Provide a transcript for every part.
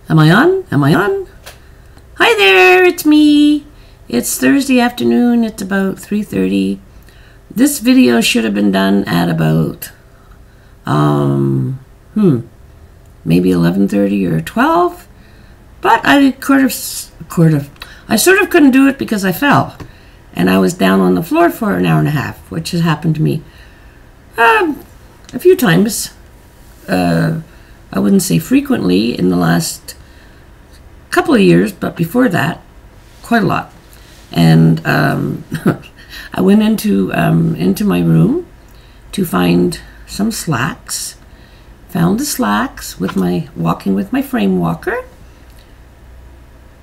Am I on? Am I on? Hi there, it's me. It's Thursday afternoon. It's about 3:30. This video should have been done at about maybe 11:30 or 12. But I sort of couldn't do it because I fell. And I was down on the floor for an hour and a half, which has happened to me a few times. I wouldn't say frequently in the last couple of years, but before that, quite a lot. And I went into my room to find some slacks. Found the slacks walking with my frame walker,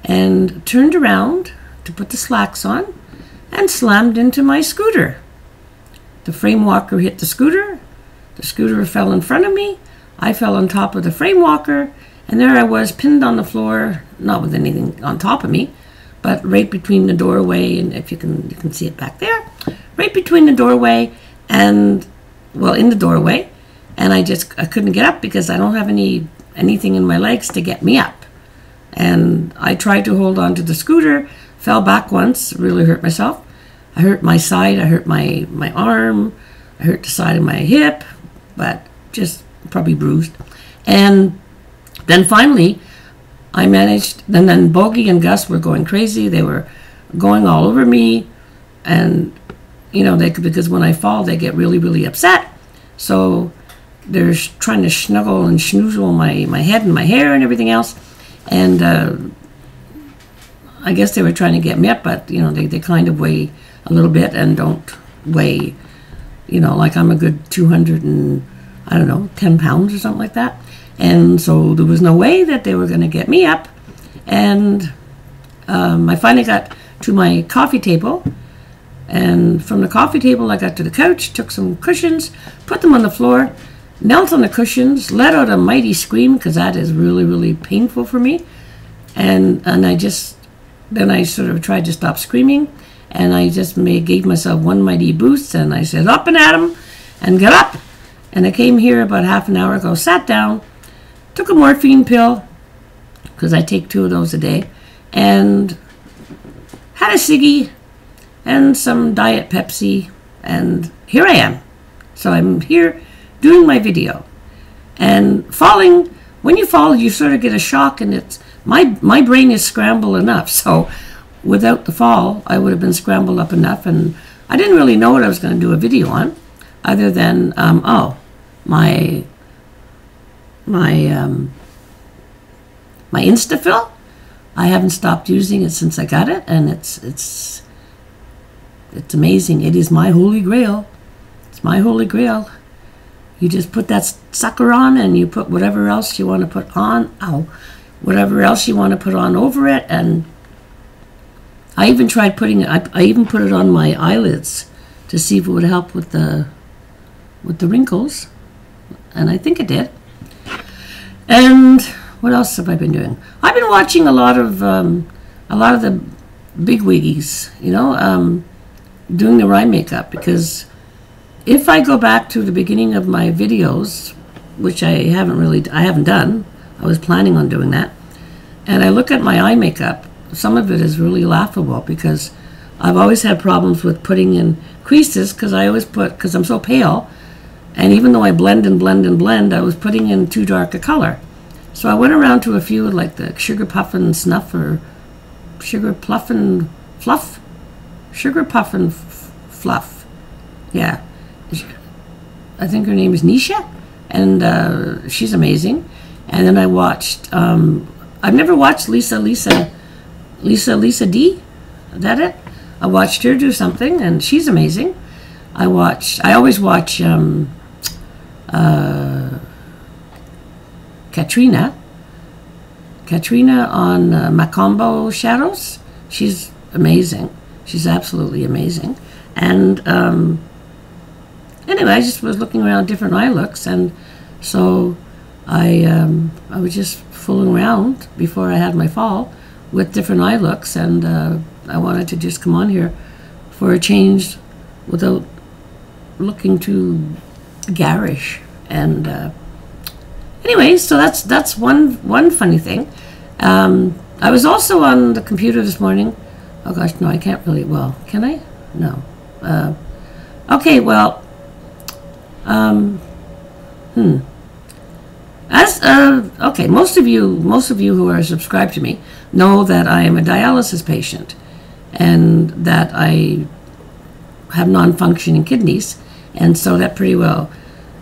and turned around to put the slacks on, and slammed into my scooter. The frame walker hit the scooter. The scooter fell in front of me. I fell on top of the frame walker, and there I was pinned on the floor, not with anything on top of me, but right between the doorway, and if you can see it back there, right between the doorway and, well, in the doorway, and I couldn't get up because I don't have anything in my legs to get me up. And I tried to hold on to the scooter, fell back once, really hurt myself. I hurt my side, I hurt my arm, I hurt the side of my hip, but just probably bruised. And then finally, I managed, and then Bogey and Gus were going crazy. They were going all over me, and, you know, because when I fall, they get really, really upset. So they're trying to snuggle and schnoozle my head and my hair and everything else. And I guess they were trying to get me up, but, you know, they kind of weigh a little bit and don't weigh, you know, like I'm a good 10 pounds or something like that. And so there was no way that they were going to get me up. And I finally got to my coffee table. And from the coffee table, I got to the couch, took some cushions, put them on the floor, knelt on the cushions, let out a mighty scream, because that is really, really painful for me. And then I sort of tried to stop screaming. And I just gave myself one mighty boost. And I said, up and at 'em, and get up. And I came here about half an hour ago, sat down, took a morphine pill, because I take 2 of those a day, and had a ciggy and some Diet Pepsi, and here I am. So I'm here doing my video. And falling, when you fall, you sort of get a shock, and it's my brain is scrambled enough. So without the fall, I would have been scrambled up enough, and I didn't really know what I was going to do a video on, other than my Instafill. I haven't stopped using it since I got it, and it's amazing. It is my holy grail. It's my holy grail. You just put that sucker on, and you put whatever else you want to put on. Whatever else you want to put on over it. And I even tried putting it. I even put it on my eyelids to see if it would help with the wrinkles, and I think it did. And what else have I been doing? I've been watching a lot of the big wiggies, you know, doing their eye makeup, because if I go back to the beginning of my videos, which I haven't done, I was planning on doing that, and I look at my eye makeup, some of it is really laughable, because I've always had problems with putting in creases, because I'm so pale. And even though I blend and blend and blend, I was putting in too dark a color. So I went around to a few, like the Sugar Puffin' Snuff, or Sugar Puffin' Fluff? Sugar Puffin' Fluff. Yeah. I think her name is Nisha, and she's amazing. And then I watched, I've never watched Lisa D. Is that it? I watched her do something, and she's amazing. I always watch Katrina on Macombo Shadows. She's amazing. She's absolutely amazing. And anyway, I just was looking around different eye looks, and so I was just fooling around before I had my fall with different eye looks, and I wanted to just come on here for a change without looking too garish. And anyway, so that's one funny thing. I was also on the computer this morning. Oh gosh, no, I can't really. Well, can I? No. Okay, well, okay, most of you who are subscribed to me know that I am a dialysis patient, and that I have non-functioning kidneys, and so that pretty well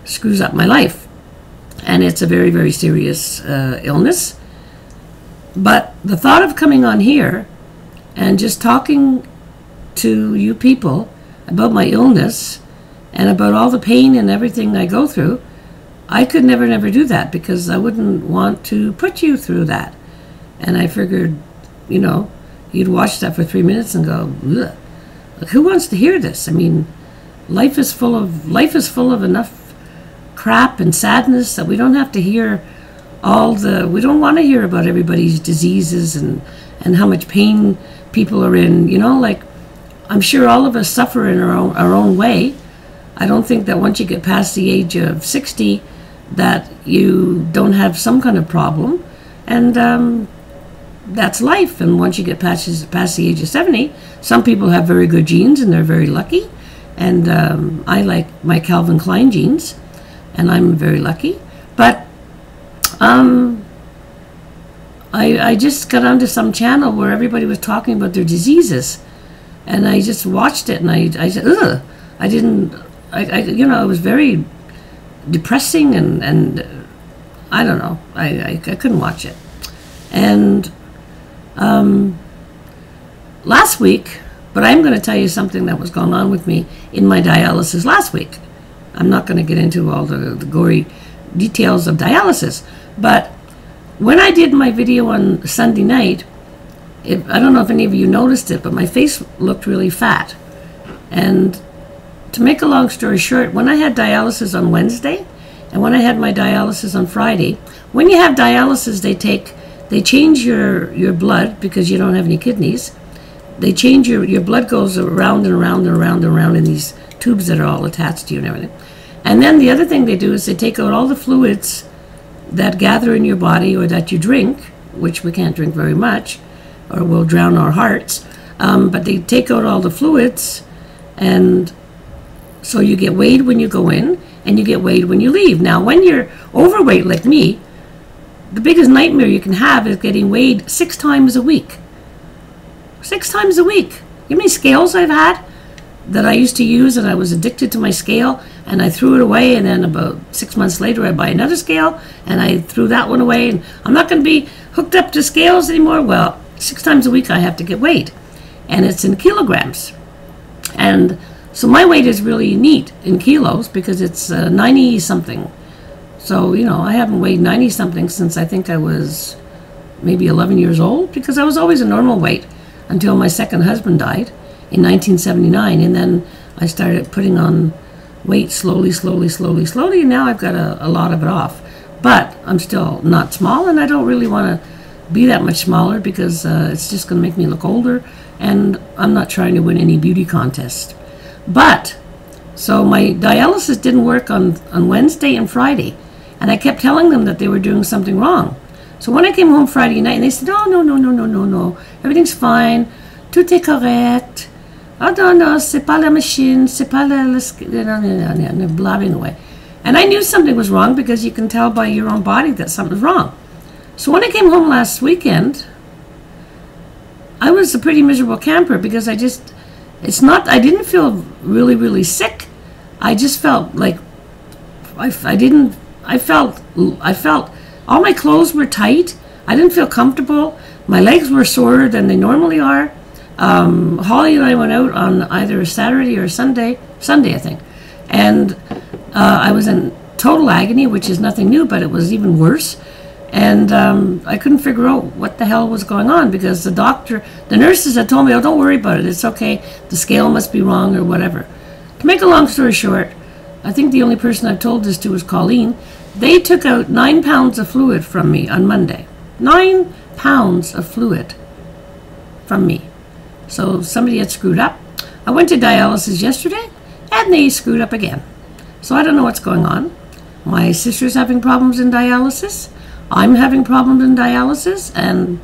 screws up my life, and it's a very, very serious illness. But the thought of coming on here and just talking to you people about my illness and about all the pain and everything I go through, I could never do that, because I wouldn't want to put you through that. And I figured, you know, you'd watch that for 3 minutes and go, ugh. Like, who wants to hear this? I mean, life is full of enough crap and sadness that we don't have to hear we don't want to hear about everybody's diseases and how much pain people are in. You know, like, I'm sure all of us suffer in our own way. I don't think that once you get past the age of 60 that you don't have some kind of problem, and that's life. And once you get past the age of 70, some people have very good genes and they're very lucky, and I like my Calvin Klein genes, and I'm very lucky. But I just got onto some channel where everybody was talking about their diseases, and I just watched it, and I said, ugh. You know, it was very depressing, and I don't know, I couldn't watch it. And last week, but I'm going to tell you something that was going on with me in my dialysis last week. I'm not going to get into all the gory details of dialysis, but when I did my video on Sunday night, I don't know if any of you noticed it, but my face looked really fat. And to make a long story short, when I had dialysis on Wednesday, and when I had my dialysis on Friday, when you have dialysis, they change your blood, because you don't have any kidneys. They change your blood goes around and around and around and around in these tubes that are all attached to you and everything. And then the other thing they do is they take out all the fluids that gather in your body or that you drink, which we can't drink very much, or we'll drown our hearts. But they take out all the fluids, and so you get weighed when you go in, and you get weighed when you leave. Now, when you're overweight like me, the biggest nightmare you can have is getting weighed 6 times a week. 6 times a week. You know how many scales I've had that I used to use, and I was addicted to my scale, and I threw it away, and then about 6 months later I buy another scale, and I threw that one away, and I'm not going to be hooked up to scales anymore. Well, 6 times a week I have to get weighed, and it's in kilograms. And so my weight is really neat in kilos, because it's 90 something. So, you know, I haven't weighed 90 something since I think I was maybe 11 years old, because I was always a normal weight until my second husband died in 1979, and then I started putting on weight slowly, and now I've got a lot of it off. But I'm still not small, and I don't really want to be that much smaller, because it's just going to make me look older, and I'm not trying to win any beauty contest. But, so my dialysis didn't work on Wednesday and Friday, and I kept telling them that they were doing something wrong. So when I came home Friday night, and they said, oh, no, everything's fine, tout est correct. Oh, no, c'est pas la machine, c'est pas la blabbing away. And I knew something was wrong, because you can tell by your own body that something's wrong. So when I came home last weekend, I was a pretty miserable camper, because I didn't feel really sick. I just felt like, I felt all my clothes were tight. I didn't feel comfortable. My legs were sore than they normally are. Holly and I went out on either Saturday or Sunday I think, and I was in total agony, which is nothing new, but it was even worse. And I couldn't figure out what the hell was going on, because the nurses had told me, oh, don't worry about it, it's okay, the scale must be wrong or whatever. To make a long story short, I think the only person I've told this to was Colleen. They took out 9 pounds of fluid from me on Monday. 9 pounds of fluid from me. So somebody had screwed up. I went to dialysis yesterday, and they screwed up again. So I don't know what's going on. My sister's having problems in dialysis. I'm having problems in dialysis, and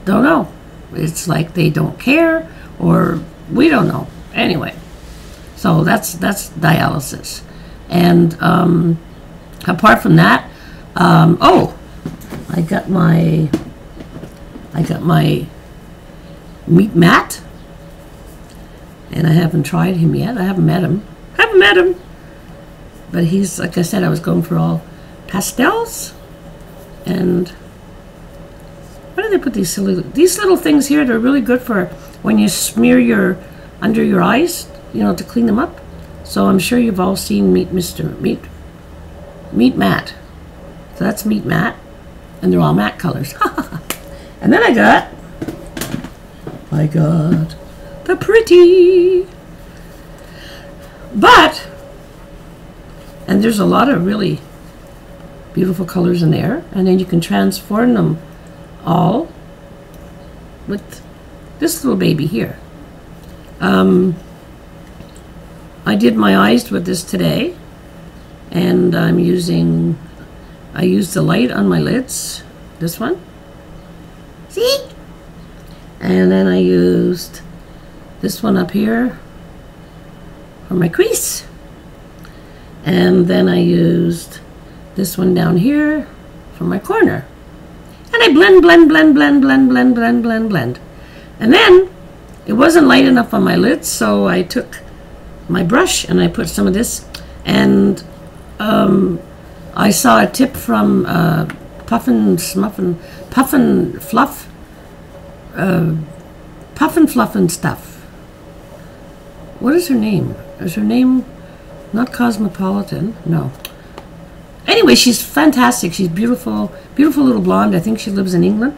don't know. It's like they don't care, or we don't know. Anyway, so that's dialysis. And apart from that, oh, I got my meat Matt, and I haven't tried him yet. I haven't met him. But he's, like I said, I was going for all pastels. And why do they put these little things here? They're really good for when you smear under your eyes, you know, to clean them up. So I'm sure you've all seen Meat Matte. So that's Meat Matte, and they're all matte colors. And then I got the pretty, and there's a lot of really beautiful colors in there, and then you can transform them all with this little baby here. I did my eyes with this today, and I used the light on my lids, this one, see? And then I used this one up here for my crease, and then I used this one down here for my corner, and I blend, and then it wasn't light enough on my lids, so I took my brush and I put some of this, and I saw a tip from Puffin Fluff and Stuff. What is her name? Is her name not Cosmopolitan? No. Anyway, she's fantastic. She's beautiful, beautiful little blonde. I think she lives in England.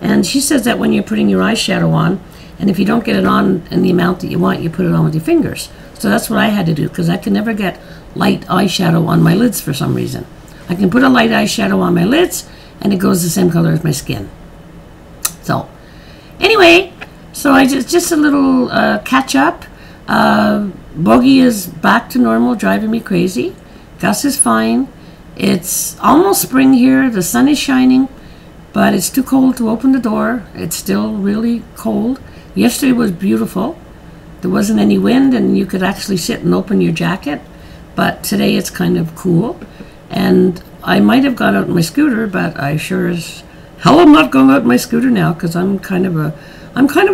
And she says that when you're putting your eyeshadow on, and if you don't get it on in the amount that you want, you put it on with your fingers. So that's what I had to do, because I can never get light eyeshadow on my lids for some reason. I can put a light eyeshadow on my lids, and it goes the same color as my skin. So, anyway, so I just a little catch up. Bogey is back to normal, driving me crazy. Gus is fine. It's almost spring here. The sun is shining, but it's too cold to open the door. It's still really cold. Yesterday was beautiful. There wasn't any wind, and you could actually sit and open your jacket. But today it's kind of cool. And I might have gone out in my scooter, but I sure as hell am not going out in my scooter now, because I'm kind of a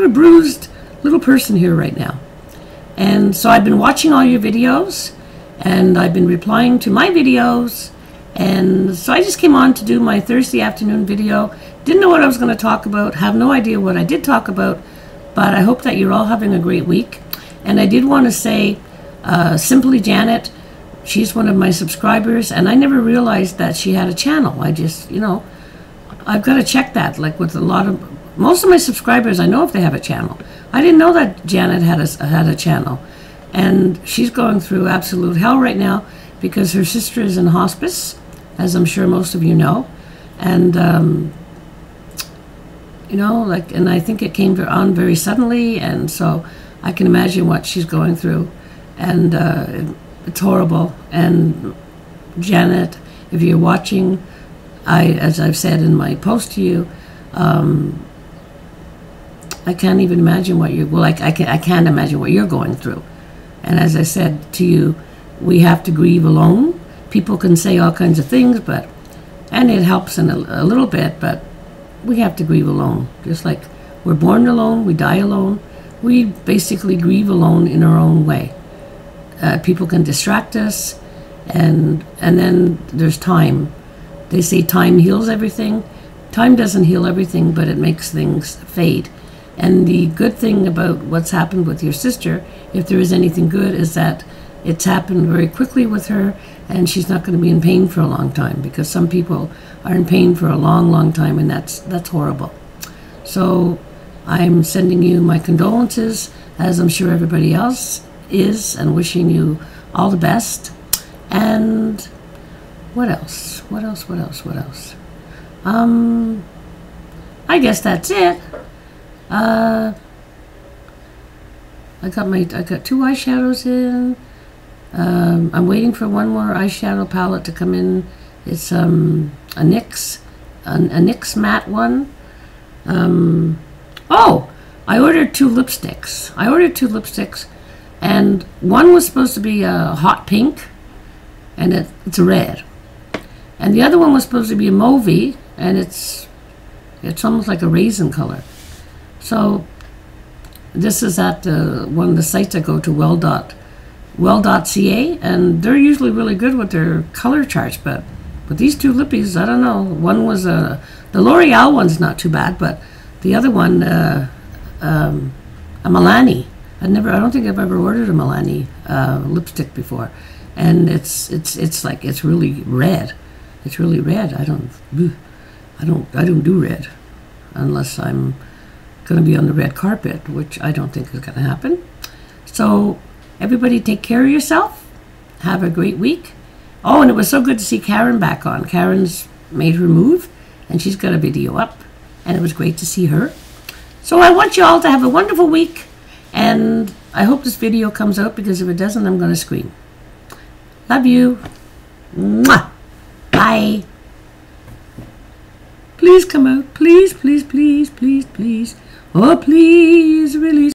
bruised little person here right now. And so I've been watching all your videos, and I've been replying to my videos, and so I just came on to do my Thursday afternoon video. Didn't know what I was going to talk about, have no idea what I did talk about, but I hope that you're all having a great week. And I did want to say, Simply Janet, she's one of my subscribers, and I never realized that she had a channel. I just, you know, I've got to check that, like with most of my subscribers, I know if they have a channel. I didn't know that Janet had a channel, and she's going through absolute hell right now because her sister is in hospice, as I'm sure most of you know, and you know, like, and I think it came on very suddenly, and so I can imagine what she's going through, and it's horrible. And Janet, if you're watching, as I've said in my post to you, I can't even imagine what I can't imagine what you're going through. And as I said to you, we have to grieve alone. People can say all kinds of things, and it helps in a little bit, but we have to grieve alone. Just like we're born alone, we die alone. We basically grieve alone in our own way. People can distract us, and then there's time. They say time heals everything. Time doesn't heal everything, but it makes things fade. And the good thing about what's happened with your sister, if there is anything good, is that it's happened very quickly with her, and she's not going to be in pain for a long time, because some people are in pain for a long, long time, and that's horrible. So I'm sending you my condolences, as I'm sure everybody else is, and wishing you all the best. And what else? I guess that's it. I got 2 eyeshadows in. I'm waiting for one more eyeshadow palette to come in It's a NYX matte one. Oh, I ordered two lipsticks. And one was supposed to be a hot pink, and it's a red. And the other one was supposed to be a mauvey, and it's almost like a raisin color. So this is at one of the sites I go to, well.ca, and they're usually really good with their color charts, but these two lippies, I don't know. One was the L'Oreal one's not too bad, but the other one, a Milani. I don't think I've ever ordered a Milani lipstick before, and it's really red. It's really red. I don't do red unless I'm going to be on the red carpet, which I don't think is going to happen. So everybody take care of yourself. Have a great week. Oh, and it was so good to see Karen back on. Karen's made her move, and she's got a video up, and it was great to see her. So I want you all to have a wonderful week, and I hope this video comes out, because if it doesn't, I'm going to scream. Love you. Mwah. Bye. Please come out. Please, please, please, please, please. Oh, please release.